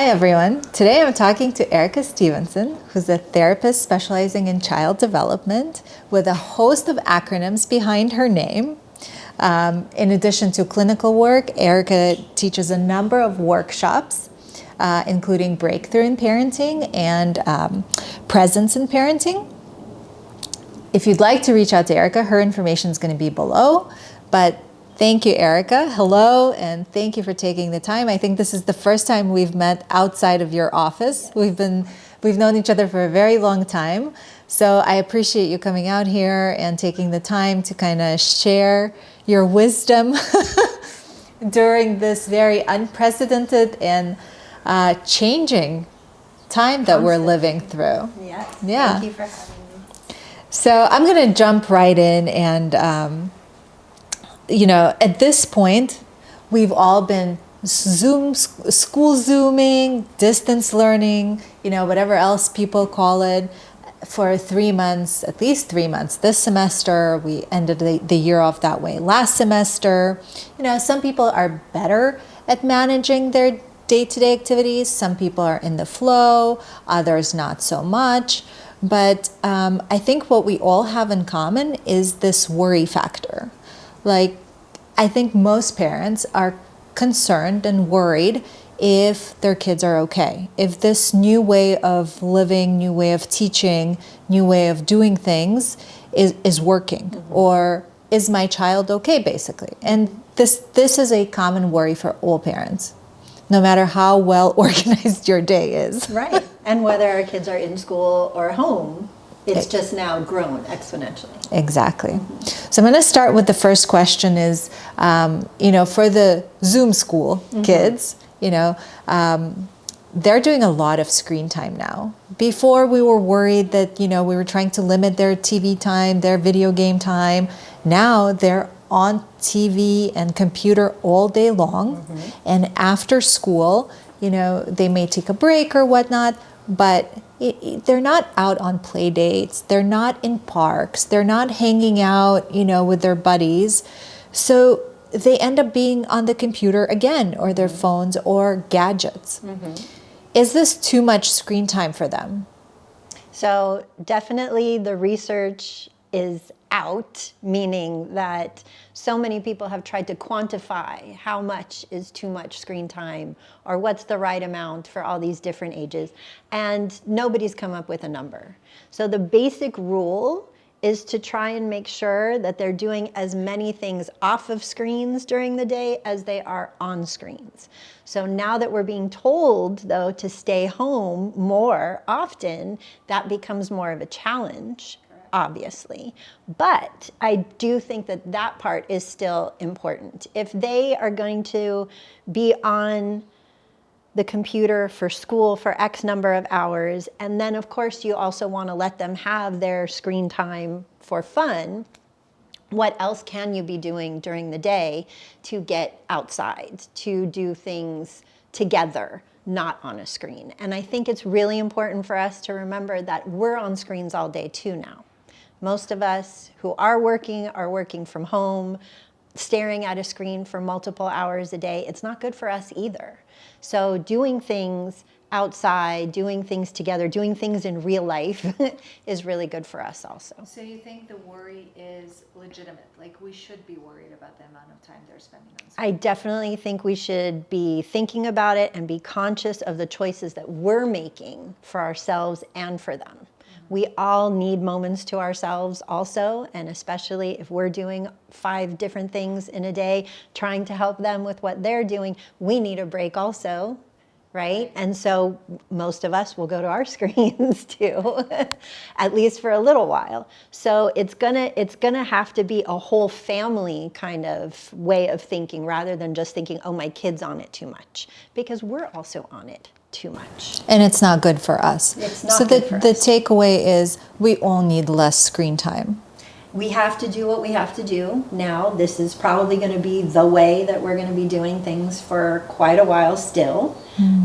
everyone. Today I'm talking to Ericka Stephenson, who's a therapist specializing in child development with a host of acronyms behind her name. In addition to clinical work, Ericka teaches a number of workshops, including breakthrough in parenting and presence in parenting. If you'd like to reach out to Ericka, her information is going to be below. But thank you, Ericka. Hello, and thank you for taking the time. I think this is the first time we've met outside of your office. We've known each other for a very long time. So I appreciate you coming out here and taking the time to kind of share your wisdom during this very unprecedented and changing time that we're living through. Yes. Yeah. Thank you for having me. So I'm going to jump right in and at this point, we've all been school zooming, distance learning, whatever else people call it, for 3 months, at least 3 months. This semester, we ended the year off that way. Last semester, some people are better at managing their day-to-day activities. Some people are in the flow, others not so much. But I think what we all have in common is this worry factor. I think most parents are concerned and worried if their kids are okay. If this new way of living, new way of teaching, new way of doing things is working, mm-hmm. or is my child okay, basically. And this is a common worry for all parents, no matter how well organized your day is. Right. And whether our kids are in school or home, it's just now grown exponentially. Exactly. Mm-hmm. So I'm going to start with the first question is, for the Zoom school mm-hmm. kids, they're doing a lot of screen time now. Before we were worried that, we were trying to limit their TV time, their video game time. Now they're on TV and computer all day long. Mm-hmm. And after school, they may take a break or whatnot, but they're not out on play dates. They're not in parks. They're not hanging out, with their buddies. So they end up being on the computer again, or their mm-hmm. phones or gadgets. Mm-hmm. Is this too much screen time for them? So definitely the research is out, meaning that so many people have tried to quantify how much is too much screen time or what's the right amount for all these different ages, and nobody's come up with a number. So the basic rule is to try and make sure that they're doing as many things off of screens during the day as they are on screens. So now that we're being told, though, to stay home more often, that becomes more of a challenge, obviously. But I do think that part is still important. If they are going to be on the computer for school for X number of hours, and then of course you also want to let them have their screen time for fun, what else can you be doing during the day to get outside, to do things together, not on a screen? And I think it's really important for us to remember that we're on screens all day too now. Most of us who are working from home, staring at a screen for multiple hours a day. It's not good for us either. So doing things outside, doing things together, doing things in real life is really good for us also. So you think the worry is legitimate? We should be worried about the amount of time they're spending on screen? I definitely think we should be thinking about it and be conscious of the choices that we're making for ourselves and for them. We all need moments to ourselves also, and especially if we're doing 5 different things in a day, trying to help them with what they're doing, we need a break also, right? And so most of us will go to our screens too, at least for a little while. So it's gonna have to be a whole family kind of way of thinking rather than just thinking, oh, my kid's on it too much, because we're also on it too much. And it's not good for us. It's not good for us. The takeaway is we all need less screen time. We have to do what we have to do now. This is probably going to be the way that we're going to be doing things for quite a while still,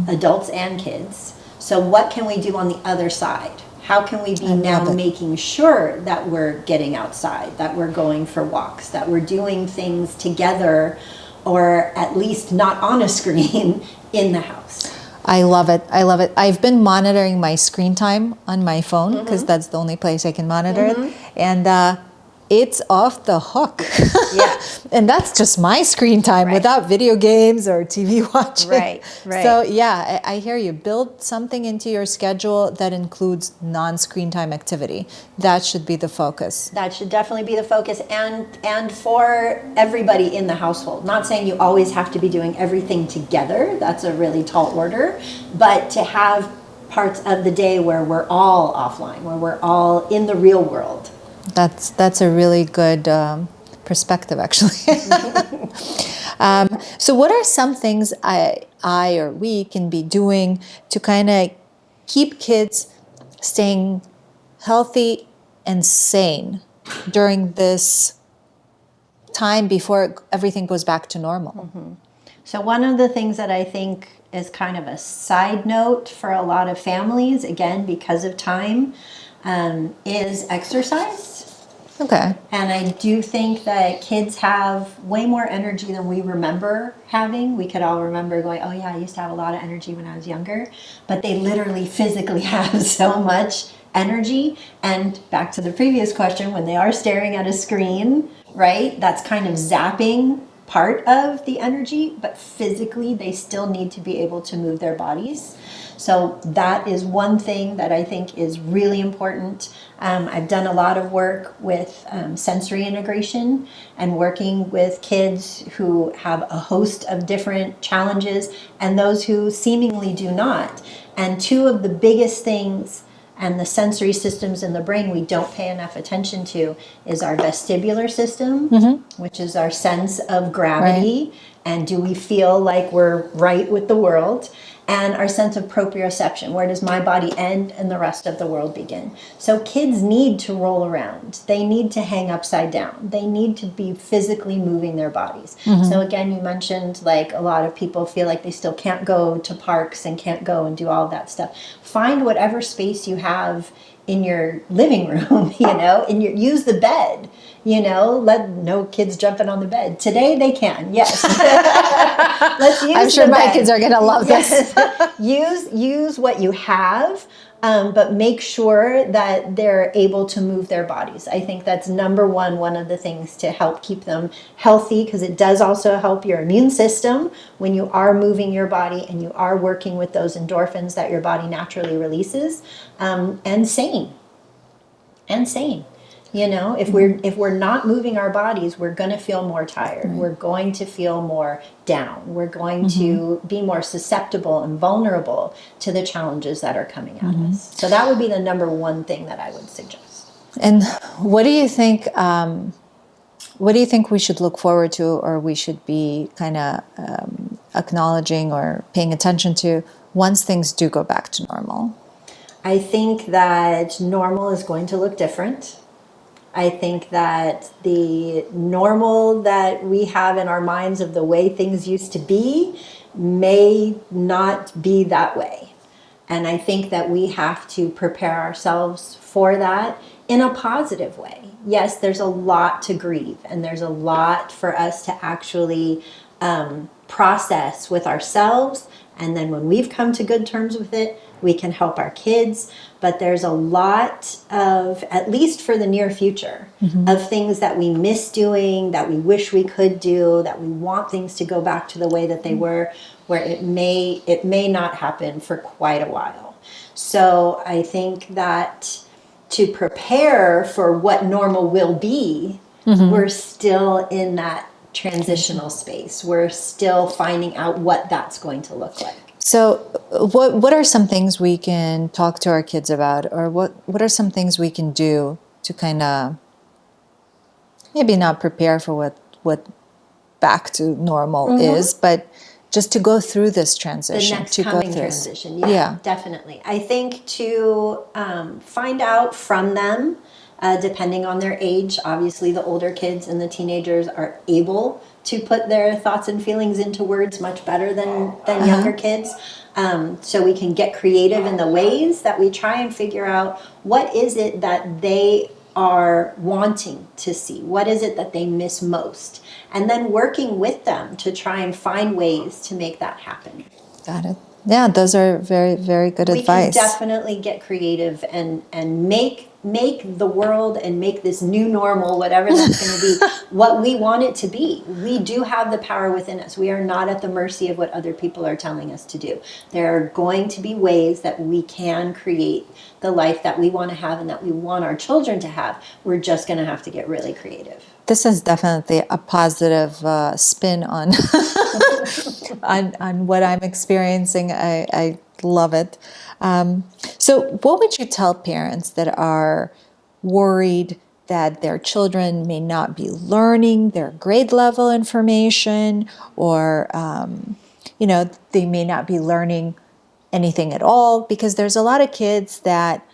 adults and kids. So what can we do on the other side? How can we be now making sure that we're getting outside, that we're going for walks, that we're doing things together, or at least not on a screen in the house? I love it. I love it. I've been monitoring my screen time on my phone because that's the only place I can monitor it. And it's off the hook. Yeah. And that's just my screen time without video games or TV watching. Right. So yeah, I hear you. Build something into your schedule that includes non-screen time activity. That should be the focus. That should definitely be the focus, and for everybody in the household. Not saying you always have to be doing everything together. That's a really tall order. But to have parts of the day where we're all offline, where we're all in the real world. That's a really good perspective, actually. So what are some things I or we can be doing to kind of keep kids staying healthy and sane during this time before everything goes back to normal? So one of the things that I think is kind of a side note for a lot of families, again, because of time, is exercise. Okay. And I do think that kids have way more energy than we remember having. We could all remember going, oh yeah, I used to have a lot of energy when I was younger. But they literally physically have so much energy. And back to the previous question, when they are staring at a screen, right, that's kind of zapping part of the energy, but physically they still need to be able to move their bodies. So that is one thing that I think is really important. I've done a lot of work with sensory integration and working with kids who have a host of different challenges and those who seemingly do not. And two of the biggest things and the sensory systems in the brain we don't pay enough attention to is our vestibular system, which is our sense of gravity, and do we feel like we're right with the world, and our sense of proprioception, where does my body end and the rest of the world begin. So kids need to roll around. They need to hang upside down. They need to be physically moving their bodies. So again, you mentioned like a lot of people feel like they still can't go to parks and can't go and do all of that stuff. Find whatever space you have in your living room, use the bed, let no kids jumping on the bed. Today they can, yes. Let's use I'm sure the my bed. kids are going to love this. Use what you have, but make sure that they're able to move their bodies. I think that's number one of the things to help keep them healthy, because it does also help your immune system when you are moving your body and you are working with those endorphins that your body naturally releases, and sane. If we're not moving our bodies, we're going to feel more tired. We're going to feel more down. We're going to be more susceptible and vulnerable to the challenges that are coming at us. So that would be the number one thing that I would suggest. And what do you think? What do you think we should look forward to, or we should be kind of acknowledging or paying attention to once things do go back to normal? I think that normal is going to look different. I think that the normal that we have in our minds of the way things used to be may not be that way. And I think that we have to prepare ourselves for that in a positive way. Yes, there's a lot to grieve, and there's a lot for us to actually process with ourselves. And then when we've come to good terms with it, we can help our kids. But there's a lot of, at least for the near future, of things that we miss doing, that we wish we could do, that we want things to go back to the way that they were, where it may not happen for quite a while. So I think that to prepare for what normal will be, we're still in that transitional space. We're still finding out what that's going to look like. So what are some things we can talk to our kids about, or what are some things we can do to kind of maybe not prepare for what back to normal is, but just to go through this transition? The next coming transition, yeah, definitely. I think to find out from them, depending on their age. Obviously, the older kids and the teenagers are able to put their thoughts and feelings into words much better than younger kids. So we can get creative in the ways that we try and figure out what is it that they are wanting to see. What is it that they miss most? And then working with them to try and find ways to make that happen. Got it. Yeah, those are very, very good We can advice. definitely get creative and make the world and make this new normal, whatever that's going to be, what we want it to be. We do have the power within us. We are not at the mercy of what other people are telling us to do. There are going to be ways that we can create the life that we want to have and that we want our children to have. We're just going to have to get really creative. This is definitely a positive spin on, on what I'm experiencing. I love it. So, what would you tell parents that are worried that their children may not be learning their grade level information, or they may not be learning anything at all? Because there's a lot of kids that,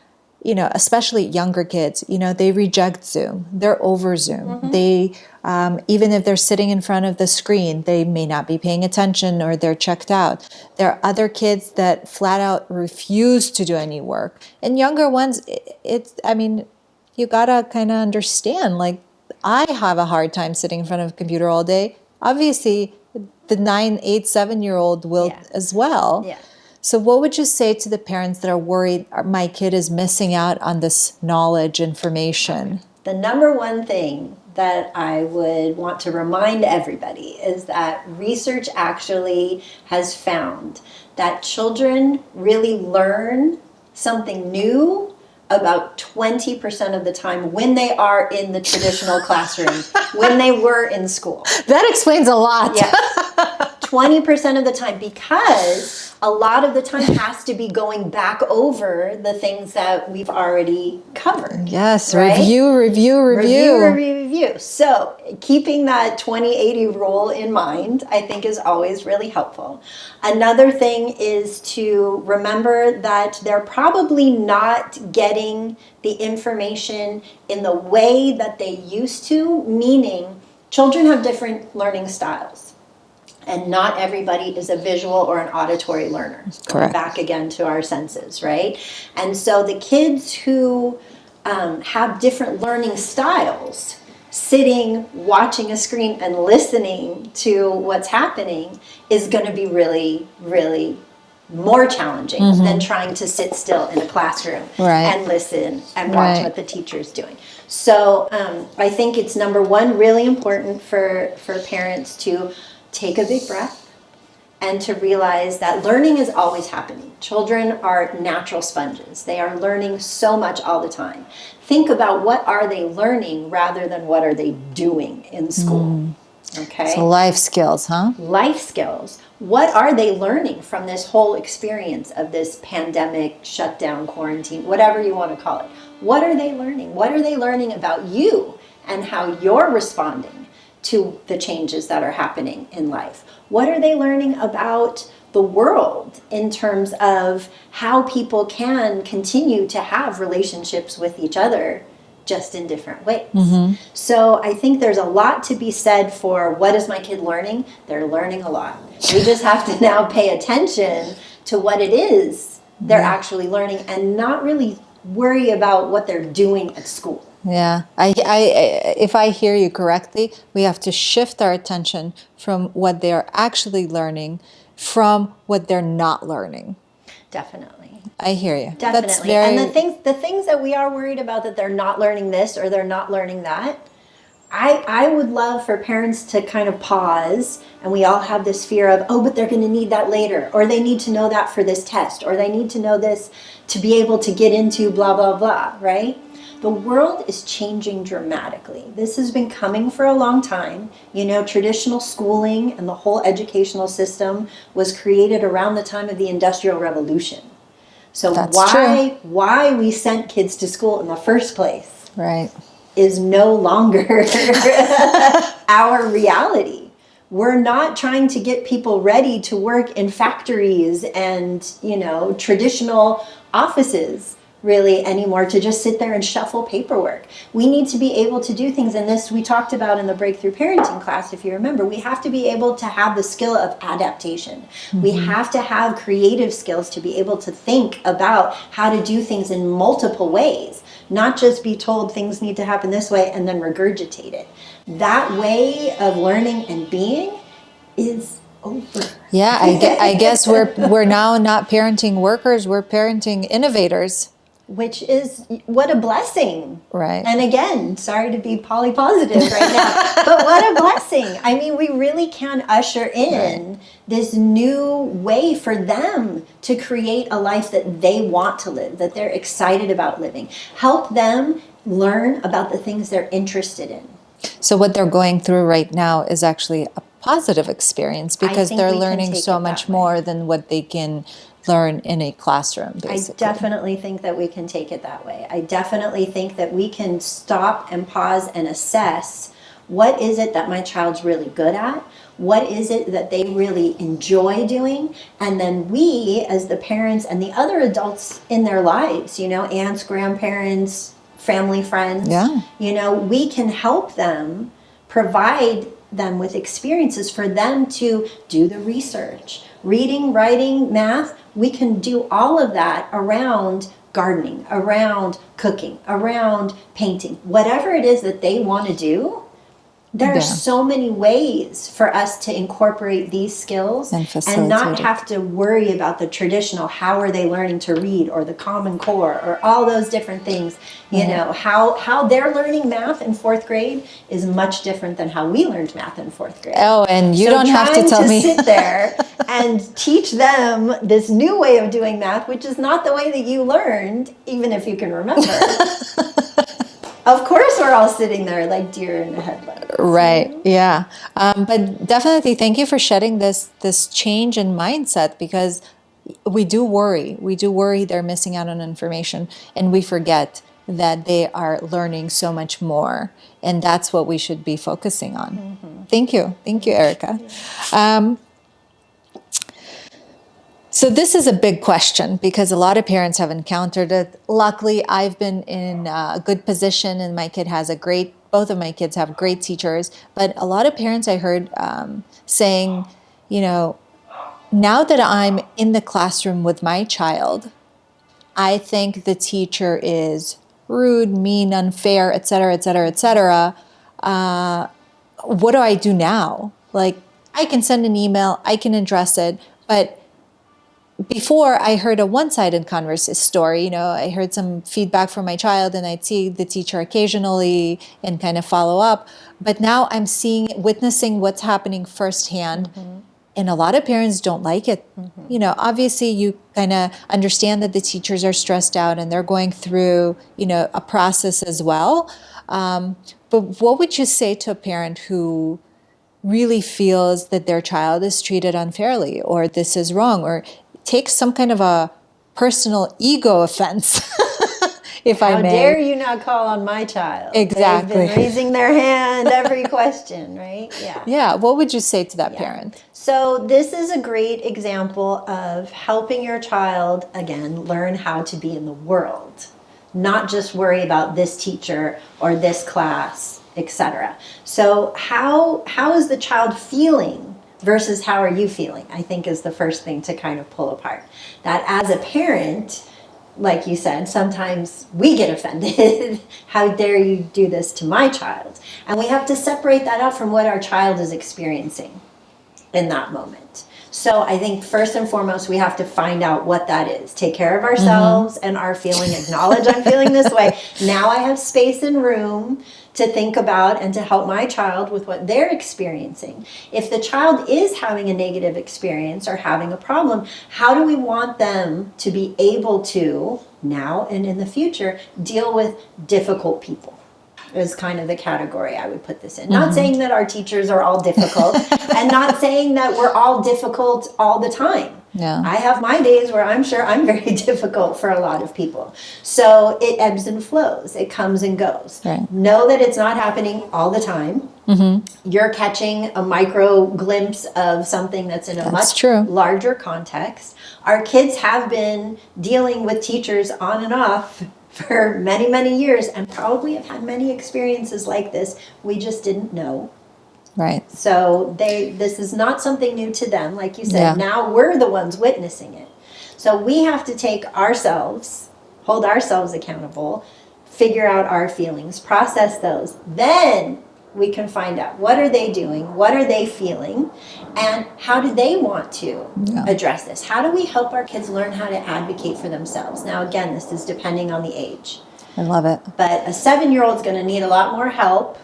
especially younger kids, they reject Zoom. They're over Zoom. They, even if they're sitting in front of the screen, they may not be paying attention or they're checked out. There are other kids that flat out refuse to do any work. And younger ones, you gotta kind of understand, like, I have a hard time sitting in front of a computer all day. Obviously, the 9, 8, 7-year-old will as well. Yeah. So what would you say to the parents that are worried my kid is missing out on this knowledge, information? The number one thing that I would want to remind everybody is that research actually has found that children really learn something new about 20% of the time when they are in the traditional classroom, when they were in school. That explains a lot. Yes. 20% of the time, because a lot of the time has to be going back over the things that we've already covered. Yes, right? Review. So keeping that 20-80 rule in mind, I think, is always really helpful. Another thing is to remember that they're probably not getting the information in the way that they used to, meaning children have different learning styles. And not everybody is a visual or an auditory learner. Correct. Back again to our senses, right? And so the kids who have different learning styles, sitting, watching a screen, and listening to what's happening is going to be really, really more challenging than trying to sit still in a classroom and listen and watch what the teacher's doing. So I think it's, number one, really important for parents to take a big breath and to realize that learning is always happening. Children are natural sponges. They are learning so much all the time. Think about, what are they learning rather than what are they doing in school. Okay? So life skills, huh? Life skills. What are they learning from this whole experience of this pandemic, shutdown, quarantine, whatever you want to call it? What are they learning? What are they learning about you and how you're responding to the changes that are happening in life? What are they learning about the world in terms of how people can continue to have relationships with each other, just in different ways? So I think there's a lot to be said for, what is my kid learning? They're learning a lot. We just have to now pay attention to what it is they're actually learning and not really worry about what they're doing at school. Yeah, if I hear you correctly, we have to shift our attention from what they're actually learning from what they're not learning. Definitely. I hear you. Definitely. That's very... And the things that we are worried about, that they're not learning this or they're not learning that, I would love for parents to kind of pause, and we all have this fear of, oh, but they're going to need that later, or they need to know that for this test, or they need to know this to be able to get into blah, blah, blah, right? The world is changing dramatically. This has been coming for a long time. You know, traditional schooling and the whole educational system was created around the time of the Industrial Revolution. So why we sent kids to school in the first place, right, is no longer our reality. We're not trying to get people ready to work in factories and, traditional offices really anymore, to just sit there and shuffle paperwork. We need to be able to do things, and this we talked about in the Breakthrough Parenting class, if you remember. We have to be able to have the skill of adaptation. We have to have creative skills to be able to think about how to do things in multiple ways, not just be told things need to happen this way and then regurgitate it. That way of learning and being is over. Yeah, I guess we're now not parenting workers, we're parenting innovators. Which is what a blessing. Right. And again, sorry to be poly-positive right now, but what a blessing. I mean, we really can usher in this new way for them to create a life that they want to live, that they're excited about living. Help them learn about the things they're interested in. So what they're going through right now is actually a positive experience because think they're we can learning take so it much that way. more than what they can learn in a classroom, basically. I definitely think that we can take it that way. I definitely think that we can stop and pause and assess, what is it that my child's really good at? What is it that they really enjoy doing? And then we, as the parents and the other adults in their lives, you know, aunts, grandparents, family, friends, Yeah. you know, we can help them, provide them with experiences for them to do the research. Reading, writing, math, we can do all of that around gardening, around cooking, around painting, whatever it is that they want to do. There are so many ways for us to incorporate these skills and not have to worry about the traditional, how are they learning to read, or the Common Core, or all those different things. You know, how they're learning math in fourth grade is much different than how we learned math in fourth grade. Oh, and you don't have to tell me. Sit there and teach them this new way of doing math, which is not the way that you learned, even if you can remember. Of course, we're all sitting there like deer in the headlights. Right. Yeah. But definitely, thank you for shedding this change in mindset, because we do worry. We do worry they're missing out on information, and we forget that they are learning so much more, and that's what we should be focusing on. Mm-hmm. Thank you, Ericka. Yeah. So this is a big question because a lot of parents have encountered it. Luckily, I've been in a good position, and both of my kids have great teachers. But a lot of parents I heard saying, you know, now that I'm in the classroom with my child, I think the teacher is rude, mean, unfair, et cetera, et cetera, et cetera. What do I do now? Like, I can send an email, I can address it, but before, I heard a one-sided story. You know, I heard some feedback from my child, and I'd see the teacher occasionally and kind of follow up. But now I'm witnessing what's happening firsthand. Mm-hmm. And a lot of parents don't like it. Mm-hmm. You know, obviously you kind of understand that the teachers are stressed out and they're going through, you know, a process as well. But what would you say to a parent who really feels that their child is treated unfairly, or this is wrong, or takes some kind of a personal ego offense, if I may? How dare you not call on my child? Exactly. They've been raising their hand every question, right? Yeah. Yeah. What would you say to that parent? So this is a great example of helping your child, again, learn how to be in the world, not just worry about this teacher or this class, etc. So how is the child feeling versus how are you feeling, I think, is the first thing to kind of pull apart. That as a parent, like you said, sometimes we get offended. How dare you do this to my child? And we have to separate that out from what our child is experiencing in that moment. So I think first and foremost, we have to find out what that is. Take care of ourselves and our feeling, acknowledge I'm feeling this way. Now I have space and room to think about and to help my child with what they're experiencing. If the child is having a negative experience or having a problem, how do we want them to be able to, now and in the future, deal with difficult people? Is kind of the category I would put this in. Not saying that our teachers are all difficult and not saying that we're all difficult all the time. Yeah. I have my days where I'm sure I'm very difficult for a lot of people. So it ebbs and flows. It comes and goes. Right. Know that it's not happening all the time. Mm-hmm. You're catching a micro glimpse of something that's in a much larger context. Our kids have been dealing with teachers on and off for many, many years, and probably have had many experiences like this. We just didn't know. Right. So this is not something new to them. Like you said, now we're the ones witnessing it. So we have to take ourselves, hold ourselves accountable, figure out our feelings, process those. Then we can find out what are they doing, what are they feeling, and how do they want to address this? How do we help our kids learn how to advocate for themselves? Now, again, this is depending on the age. I love it. But a 7-year-old's going to need a lot more help.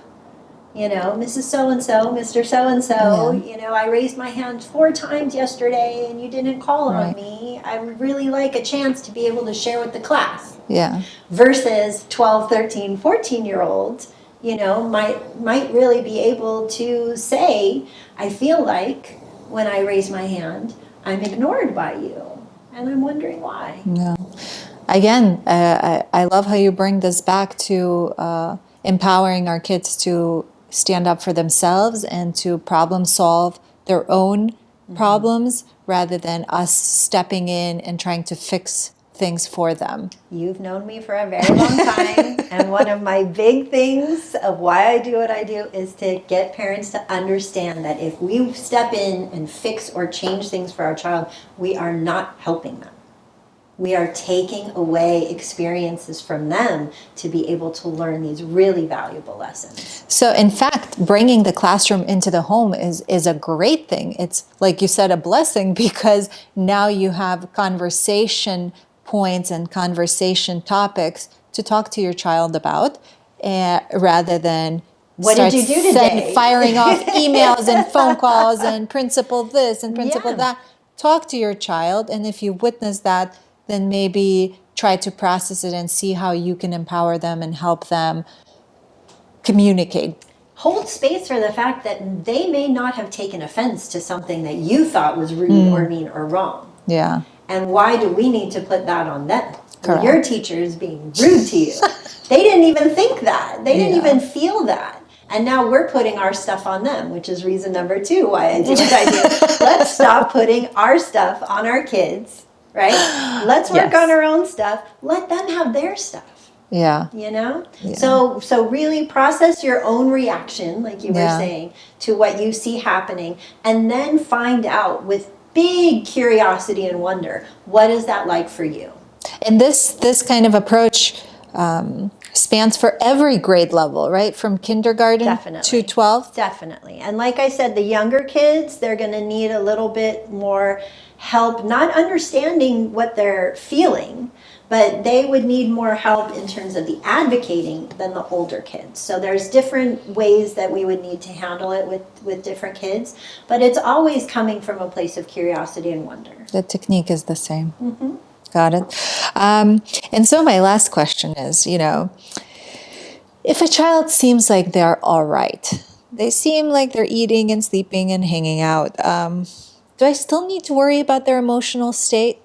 You know, Mrs. So-and-so, Mr. So-and-so, you know, I raised my hand 4 times yesterday and you didn't call on me. I would really like a chance to be able to share with the class. Yeah. Versus 12, 13, 14-year-olds, you know, might really be able to say, I feel like when I raise my hand, I'm ignored by you. And I'm wondering why. Yeah. Again, I love how you bring this back to empowering our kids to stand up for themselves and to problem solve their own problems rather than us stepping in and trying to fix things for them. You've known me for a very long time, and one of my big things of why I do what I do is to get parents to understand that if we step in and fix or change things for our child, we are not helping them. We are taking away experiences from them to be able to learn these really valuable lessons. So in fact, bringing the classroom into the home is a great thing. It's, like you said, a blessing, because now you have conversation points and conversation topics to talk to your child about, rather than what did you do today? Firing off emails and phone calls and principal this and principal that. Talk to your child, and if you witness that, then maybe try to process it and see how you can empower them and help them communicate. Hold space for the fact that they may not have taken offense to something that you thought was rude or mean or wrong. Yeah. And why do we need to put that on them? Correct. Your teacher is being rude to you. They didn't even think that. They didn't even feel that. And now we're putting our stuff on them, which is reason number 2 why I do what I do. Let's stop putting our stuff on our kids. Right? Let's work on our own stuff. Let them have their stuff. Yeah. You know? Yeah. So really process your own reaction, like you were saying, to what you see happening, and then find out with big curiosity and wonder, what is that like for you? And this kind of approach spans for every grade level, right? From kindergarten to 12? Definitely. And like I said, the younger kids, they're going to need a little bit more help, not understanding what they're feeling, but they would need more help in terms of the advocating than the older kids. So there's different ways that we would need to handle it with different kids, but it's always coming from a place of curiosity and wonder. The technique is the same. Mm-hmm. Got it. And so my last question is, you know, if a child seems like they're all right, they seem like they're eating and sleeping and hanging out, do I still need to worry about their emotional state?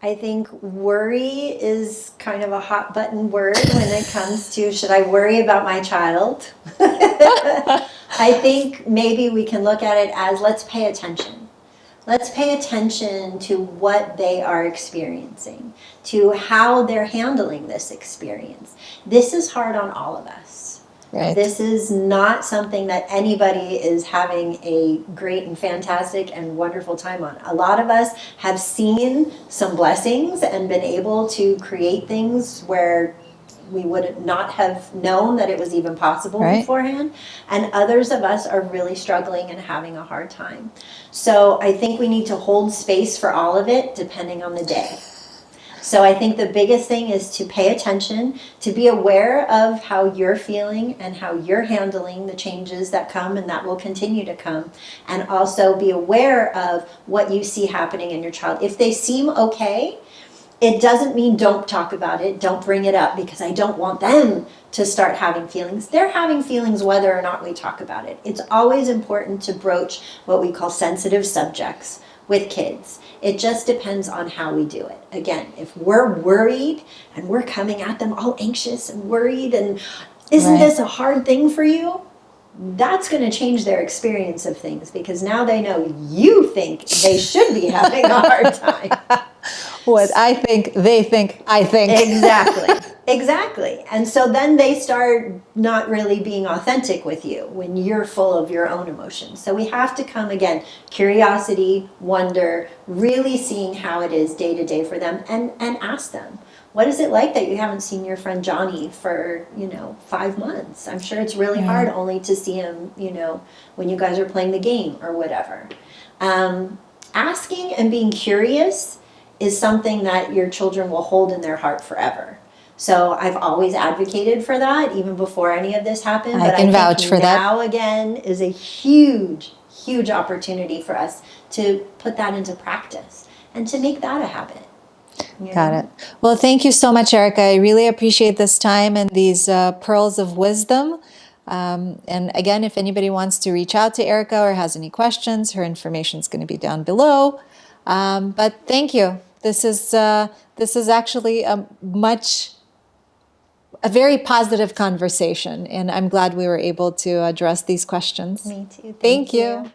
I think worry is kind of a hot button word when it comes to, should I worry about my child? I think maybe we can look at it as, let's pay attention. Let's pay attention to what they are experiencing, to how they're handling this experience. This is hard on all of us. Right. This is not something that anybody is having a great and fantastic and wonderful time on. A lot of us have seen some blessings and been able to create things where we would not have known that it was even possible beforehand. And others of us are really struggling and having a hard time. So I think we need to hold space for all of it depending on the day. So I think the biggest thing is to pay attention, to be aware of how you're feeling and how you're handling the changes that come and that will continue to come. And also be aware of what you see happening in your child. If they seem okay, it doesn't mean don't talk about it, don't bring it up, because I don't want them to start having feelings. They're having feelings whether or not we talk about it. It's always important to broach what we call sensitive subjects with kids. It just depends on how we do it. Again, if we're worried and we're coming at them all anxious and worried and isn't this a hard thing for you? That's going to change their experience of things, because now they know you think they should be having a hard time. What I think, they think, I think. Exactly. And so then they start not really being authentic with you when you're full of your own emotions. So we have to come, again, curiosity, wonder, really seeing how it is day to day for them, and ask them, what is it like that you haven't seen your friend Johnny for, 5 months? I'm sure it's really hard only to see him, when you guys are playing the game or whatever. Asking and being curious is something that your children will hold in their heart forever. So I've always advocated for that, even before any of this happened. I can vouch for that. Now again is a huge, huge opportunity for us to put that into practice and to make that a habit. Got it. Well, thank you so much, Ericka. I really appreciate this time and these pearls of wisdom. And again, if anybody wants to reach out to Ericka or has any questions, her information is going to be down below. But thank you. This is actually a very positive conversation, and I'm glad we were able to address these questions. Me too. Thank you.